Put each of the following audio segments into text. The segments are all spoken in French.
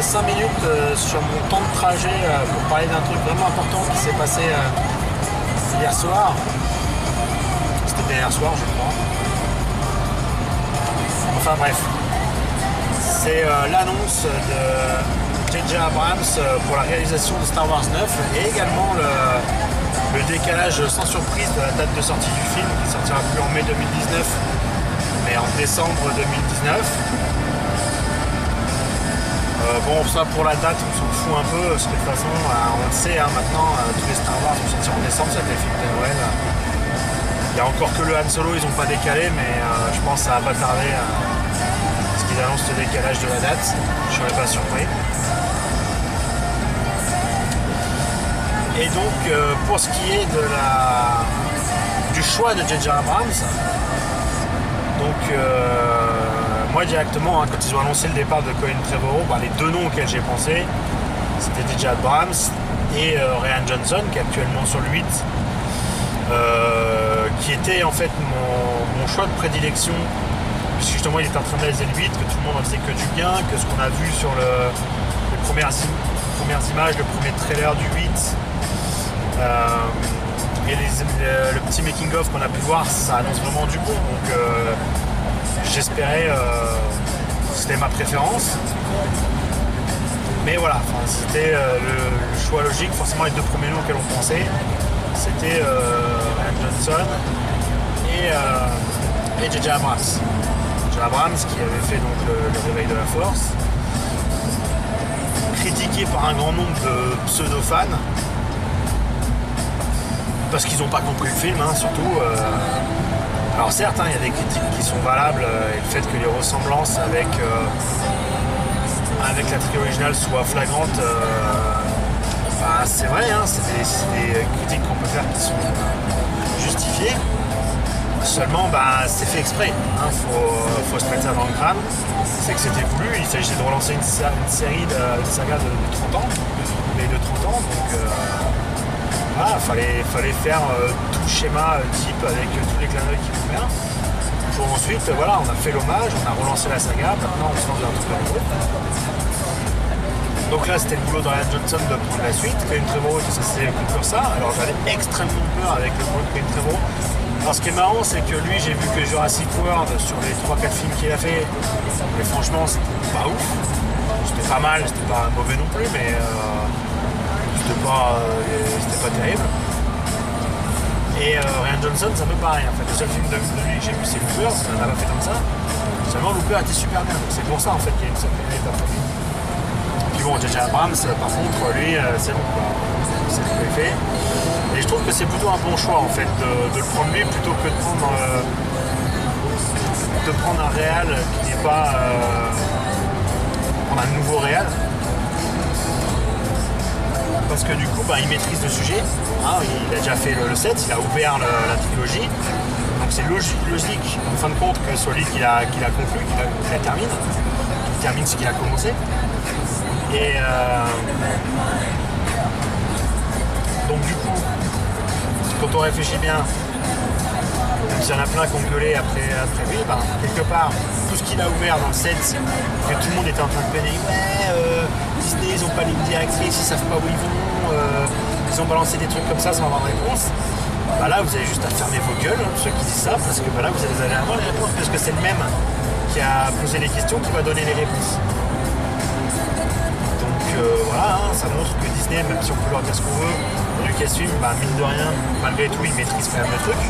5 minutes sur mon temps de trajet pour parler d'un truc vraiment important qui s'est passé hier soir. C'était hier soir, je crois. Enfin bref. C'est l'annonce de J.J. Abrams pour la réalisation de Star Wars 9 et également le décalage sans surprise de la date de sortie du film qui sortira plus en mai 2019 mais en décembre 2019. Bon, ça pour la date, on s'en fout un peu, parce que de toute façon, on le sait, maintenant, tous les Star Wars vont sortir en décembre, ça fait les films de Noël. Il y a encore que le Han Solo, ils n'ont pas décalé, mais je pense que ça va pas tarder, parce qu'ils annoncent le décalage de la date. Je ne serais pas surpris. Et donc, pour ce qui est du choix de J.J. Abrams, donc moi directement, quand ils ont annoncé le départ de Colin Trevorrow, les deux noms auxquels j'ai pensé, c'était J.J. Abrams et Rian Johnson, qui est actuellement sur le 8, qui était en fait mon choix de prédilection, puisque justement il était en train de réaliser le 8, que tout le monde en faisait que du bien, que ce qu'on a vu sur les premières images, le premier trailer du 8, et le petit making-of qu'on a pu voir, ça annonce vraiment du bon. Donc j'espérais, c'était ma préférence. Mais voilà, c'était le choix logique. Forcément, les deux premiers noms auxquels on pensait, c'était Rian Johnson et J.J. Abrams. J.J. Abrams qui avait fait donc le Réveil de la Force, critiqué par un grand nombre de pseudo-fans, parce qu'ils n'ont pas compris le film, surtout. Alors certes, il y a des critiques qui sont valables, et le fait que les ressemblances avec la trilogie originale soient flagrantes, c'est vrai, c'est des critiques qu'on peut faire qui sont justifiées. Seulement, c'est fait exprès. Faut se mettre ça dans le crâne. C'est que c'était voulu. Il s'agissait de relancer une série, une saga de 30 ans, mais de 30 ans, donc... fallait faire tout le schéma type avec tous les clins d'œil qui vont bien. Pour ensuite, on a fait l'hommage, on a relancé la saga, maintenant on se lance dans un truc nouveau. Donc là, c'était le boulot de Rian Johnson de prendre la suite. Colin Trevorrow, ça c'est plus ça. Alors j'avais extrêmement peur avec le boulot de Colin Trevorrow. Alors ce qui est marrant, c'est que lui, j'ai vu que Jurassic World, sur les 3-4 films qu'il a fait, mais franchement, c'était pas ouf. C'était pas mal, c'était pas mauvais non plus, mais... c'était pas terrible. Et Rian Johnson, c'est un peu pareil. En fait, le seul film de lui que j'ai vu, c'est Looper, ça n'a pas fait comme ça. Seulement, Looper était super bien. Donc, c'est pour ça en fait qu'il y a une certaine étape. Puis bon, J.J. Abrams, par contre, lui, c'est bon, quoi. C'est ce qu'il fait. Et je trouve que c'est plutôt un bon choix en fait de le prendre lui plutôt que de prendre un réal qui n'est pas prendre un nouveau réal. Parce que du coup, il maîtrise le sujet. Il a déjà fait le 7, il a ouvert la trilogie. Donc c'est logique, en fin de compte, que ce soit lui qui l'a conclu, qui la termine. Qui termine ce qu'il a commencé. Et donc du coup, quand on réfléchit bien, même s'il y en a plein qui ont gueulé après lui, quelque part, tout ce qu'il a ouvert dans le 7, que tout le monde était en train de peiner, Disney, ils n'ont pas ligne directrice, ils savent pas où ils vont, ils ont balancé des trucs comme ça sans avoir de réponse. Là, vous avez juste à fermer vos gueules, ceux qui disent ça, parce que là, vous allez avoir les réponses, parce que c'est le même qui a posé les questions qui va donner les réponses. Donc ça montre que Disney, même si on peut leur dire ce qu'on veut, Lucasfilm, mine de rien, malgré tout, ils maîtrisent quand même le truc.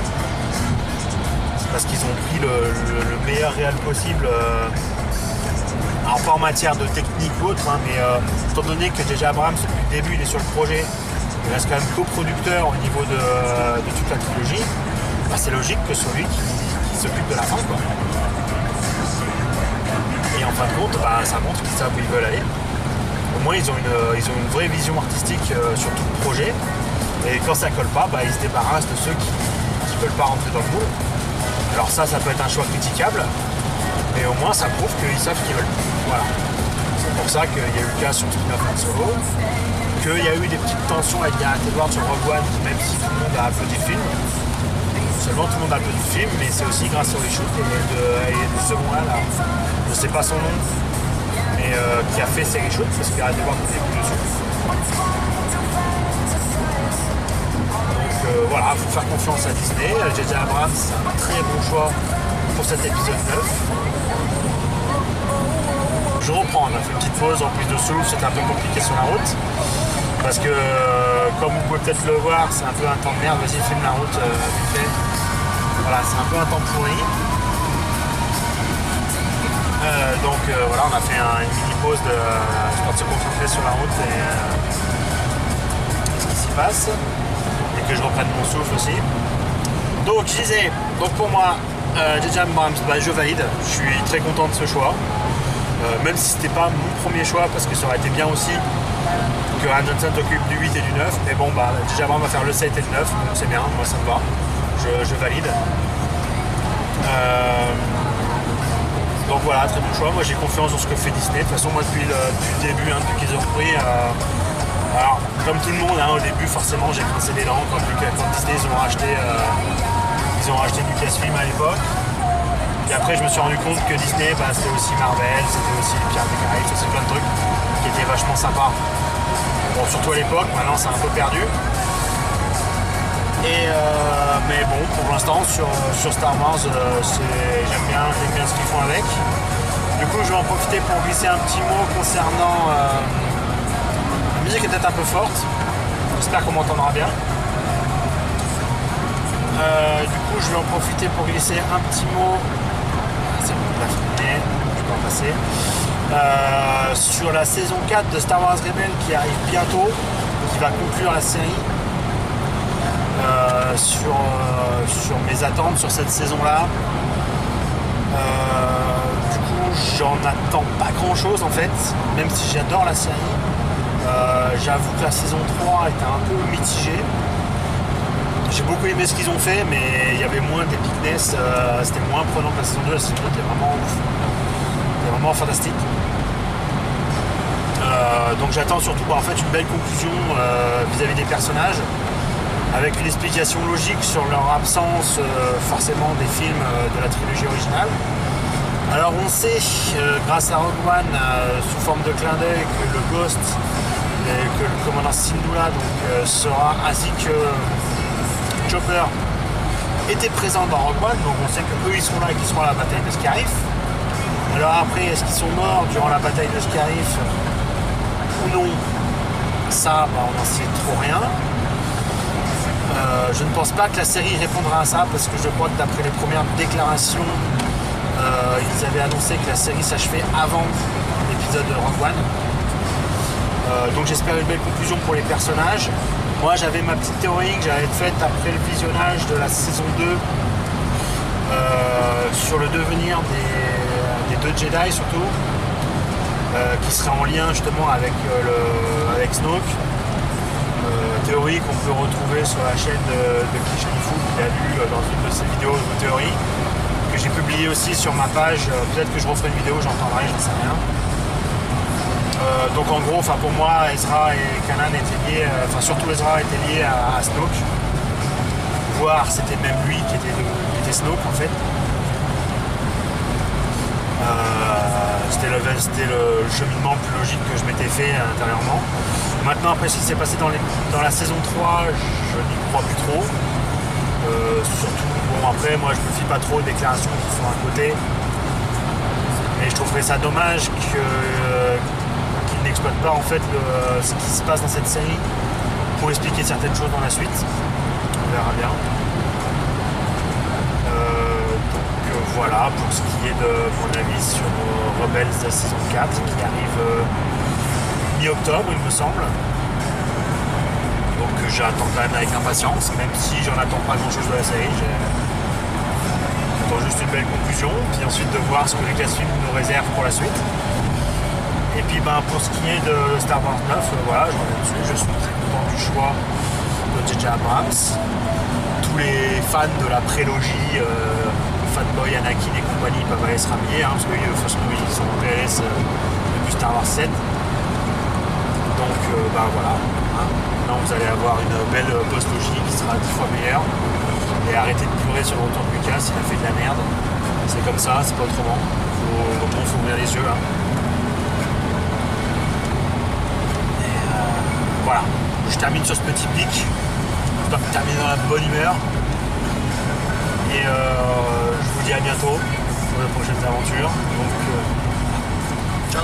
Parce qu'ils ont pris le meilleur réel possible. Alors pas en matière de technique ou autre, mais étant donné que J.J. Abrams, depuis le début, il est sur le projet, il reste quand même coproducteur au niveau de toute la trilogie, c'est logique que ce soit lui qui s'occupe de la fin, quoi. Et en fin de compte, ça montre qu'ils savent où ils veulent aller. Au moins, ils ont une vraie vision artistique sur tout le projet. Et quand ça colle pas, ils se débarrassent de ceux qui ne veulent pas rentrer dans le moule. Alors ça peut être un choix critiquable, mais au moins ça prouve qu'ils savent ce qu'ils veulent. Voilà. C'est pour ça qu'il y a eu le cas sur Spin-off Han Solo, qu'il y a eu des petites tensions avec Gareth Edwards sur Rogue One, même si tout le monde a applaudi le film. Seulement tout le monde a applaudi le film, mais c'est aussi grâce au reshoot et de ce second là, je ne sais pas son nom, mais et qui a fait ses reshoots parce qu'il arrête de voir qu'on est plus dessus. Donc voilà, il faut faire confiance à Disney. J.J. Abrams, c'est un très bon choix pour cet épisode 9. Je reprends, on a fait une petite pause en prise de souffle, c'était un peu compliqué sur la route. Parce que, comme vous pouvez peut-être le voir, c'est un peu un temps de merde. Vas-y, filme la route vite fait. Voilà, c'est un peu un temps pourri. Donc voilà, on a fait une mini pause histoire de se concentrer sur la route et ce qui s'y passe. Et que je reprenne mon souffle aussi. Donc, je disais, pour moi, J.J. Abrams, je valide. Je suis très content de ce choix. Même si c'était pas mon premier choix, parce que ça aurait été bien aussi que Rian Johnson s'occupe du 8 et du 9, mais bon, J.J. Abrams va faire le 7 et le 9, donc c'est bien, moi ça me va, je valide. Donc voilà, très bon choix, moi j'ai confiance dans ce que fait Disney, de toute façon moi depuis le début, depuis qu'ils ont repris, alors comme tout le monde, au début forcément j'ai grincé les dents quand Disney ils ont racheté Lucasfilm à l'époque. Et après je me suis rendu compte que Disney c'était aussi Marvel, c'était aussi les Pirates des Caraïbes, c'est plein de trucs qui étaient vachement sympas. Bon, surtout à l'époque, maintenant c'est un peu perdu. Mais bon, pour l'instant sur Star Wars, j'aime bien ce qu'ils font avec. Du coup je vais en profiter pour glisser un petit mot concernant la musique est peut-être un peu forte. J'espère qu'on m'entendra bien. Du coup je vais en profiter pour glisser un petit mot. C'est bon, on l'a filmé, je peux en passer. Sur la saison 4 de Star Wars Rebels qui arrive bientôt, qui va conclure la série. Sur mes attentes sur cette saison-là. Du coup, j'en attends pas grand-chose en fait, même si j'adore la série. J'avoue que la saison 3 était un peu mitigée. J'ai beaucoup aimé ce qu'ils ont fait, mais il y avait moins d'épicness, c'était moins prenant que la saison 2. La saison 2 était vraiment ouf. C'était vraiment fantastique. Donc j'attends surtout en fait une belle conclusion vis-à-vis des personnages, avec une explication logique sur leur absence forcément des films de la trilogie originale. Alors on sait, grâce à Rogue One, sous forme de clin d'œil, que le Ghost et que le commandant Syndulla sera, ainsi que Chopper était présent dans Rogue One, donc on sait qu'eux ils sont là et qu'ils seront à la bataille de Scarif. Alors après, est-ce qu'ils sont morts durant la bataille de Scarif ou non? Ça, on n'en sait trop rien. Je ne pense pas que la série répondra à ça, parce que je crois que d'après les premières déclarations, ils avaient annoncé que la série s'achevait avant l'épisode de Rogue One. Donc j'espère une belle conclusion pour les personnages. Moi j'avais ma petite théorie que j'avais faite après le visionnage de la saison 2 sur le devenir des deux Jedi surtout, qui serait en lien justement avec Snoke. Théorie qu'on peut retrouver sur la chaîne de Kishnifu, qui a lu dans une de ses vidéos de théorie, que j'ai publié aussi sur ma page. Peut-être que je referai une vidéo, j'en parlerai, j'en sais rien. Donc en gros, pour moi, Ezra et Kanan étaient liés, surtout Ezra était lié à Snoke, voire c'était même lui qui était Snoke en fait. C'était le cheminement plus logique que je m'étais fait intérieurement. Maintenant, après ce qui s'est passé dans la saison 3, je n'y crois plus trop. Surtout, après, moi je me fie pas trop aux déclarations qui sont à côté. Et je trouverais ça dommage qu'ils n'exploitent pas en fait ce qui se passe dans cette série pour expliquer certaines choses dans la suite. On verra bien. Voilà pour ce qui est de mon avis sur Rebels de saison 4 qui arrive mi-octobre il me semble. Donc j'attends quand même avec impatience, même si j'en attends pas grand chose de la série. J'attends juste une belle conclusion, puis ensuite de voir ce que Lucasfilm nous réserve pour la suite. Et puis pour ce qui est de Star Wars 9, voilà, je reviens dessus, je suis très content du choix de J.J. Abrams. Tous les fans de la prélogie, fanboy Anakin et compagnie peuvent aller se ramener, parce que de toute façon ils sont en PLS depuis Star Wars 7. Donc voilà. Maintenant vous allez avoir une belle post-logie qui sera 10 fois meilleure. Et arrêtez de pleurer sur le retour de Lucas, il a fait de la merde. C'est comme ça, c'est pas autrement. Faut ouvrir les yeux. voilà, je termine sur ce petit pic. J'espère que terminer dans la bonne humeur. Et je vous dis à bientôt pour les prochaines aventures. Donc, ciao.